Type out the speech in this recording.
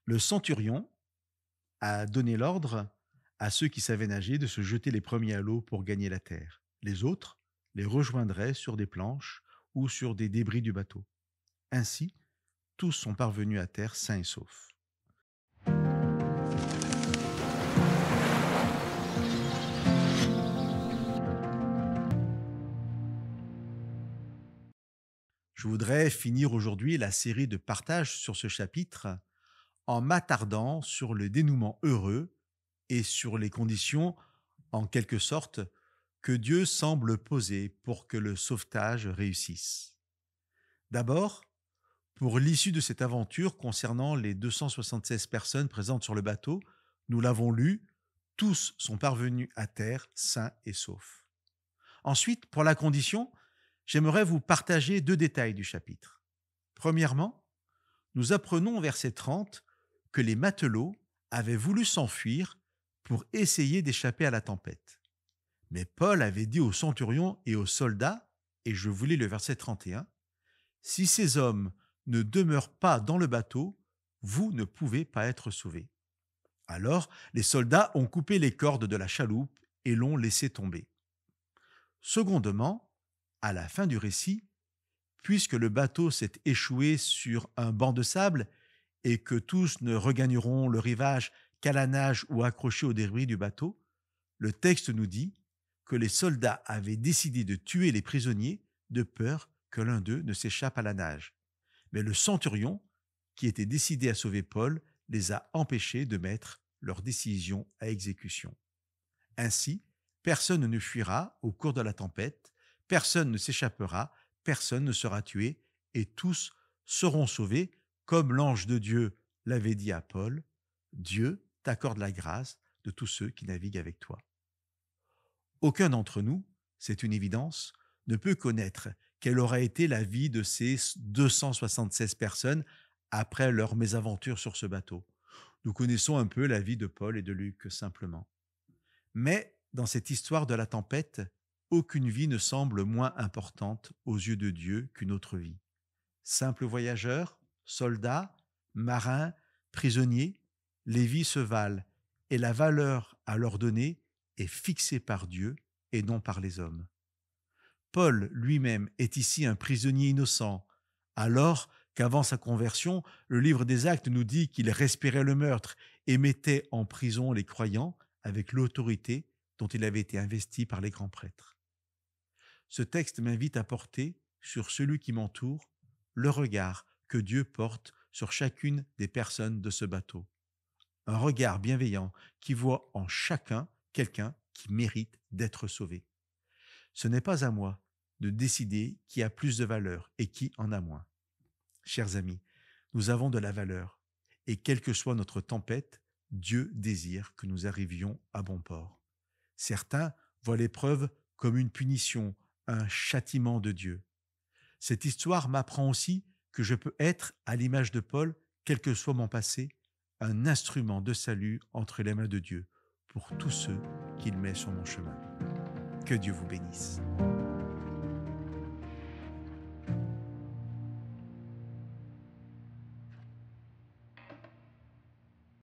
Le centurion a donné l'ordre à ceux qui savaient nager de se jeter les premiers à l'eau pour gagner la terre. Les autres les rejoindraient sur des planches ou sur des débris du bateau. Ainsi, tous sont parvenus à terre sains et saufs. Je voudrais finir aujourd'hui la série de partages sur ce chapitre en m'attardant sur le dénouement heureux et sur les conditions, en quelque sorte, que Dieu semble poser pour que le sauvetage réussisse. D'abord, pour l'issue de cette aventure concernant les 276 personnes présentes sur le bateau, nous l'avons lu, tous sont parvenus à terre sains et saufs. Ensuite, pour la condition, j'aimerais vous partager deux détails du chapitre. Premièrement, nous apprenons au verset 30 que les matelots avaient voulu s'enfuir pour essayer d'échapper à la tempête. Mais Paul avait dit aux centurions et aux soldats, et je vous lis le verset 31, si ces hommes ne demeurent pas dans le bateau, vous ne pouvez pas être sauvés. Alors, les soldats ont coupé les cordes de la chaloupe et l'ont laissé tomber. Secondement, à la fin du récit, puisque le bateau s'est échoué sur un banc de sable et que tous ne regagneront le rivage qu'à la nage ou accrochés aux débris du bateau, le texte nous dit que les soldats avaient décidé de tuer les prisonniers de peur que l'un d'eux ne s'échappe à la nage. Mais le centurion, qui était décidé à sauver Paul, les a empêchés de mettre leur décision à exécution. Ainsi, personne ne fuira au cours de la tempête, personne ne s'échappera, personne ne sera tué, et tous seront sauvés, comme l'ange de Dieu l'avait dit à Paul, Dieu t'accorde la grâce de tous ceux qui naviguent avec toi. Aucun d'entre nous, c'est une évidence, ne peut connaître quelle aura été la vie de ces 276 personnes après leur mésaventure sur ce bateau. Nous connaissons un peu la vie de Paul et de Luc simplement. Mais dans cette histoire de la tempête, aucune vie ne semble moins importante aux yeux de Dieu qu'une autre vie. Simples voyageurs, soldats, marins, prisonniers, les vies se valent et la valeur à leur donner est fixée par Dieu et non par les hommes. Paul lui-même est ici un prisonnier innocent, alors qu'avant sa conversion, le livre des Actes nous dit qu'il respirait le meurtre et mettait en prison les croyants avec l'autorité dont il avait été investi par les grands prêtres. Ce texte m'invite à porter sur celui qui m'entoure le regard que Dieu porte sur chacune des personnes de ce bateau. Un regard bienveillant qui voit en chacun quelqu'un qui mérite d'être sauvé. Ce n'est pas à moi de décider qui a plus de valeur et qui en a moins. Chers amis, nous avons de la valeur et quelle que soit notre tempête, Dieu désire que nous arrivions à bon port. Certains voient l'épreuve comme une punition, un châtiment de Dieu. Cette histoire m'apprend aussi que je peux être, à l'image de Paul, quel que soit mon passé, un instrument de salut entre les mains de Dieu pour tous ceux qu'il met sur mon chemin. Que Dieu vous bénisse.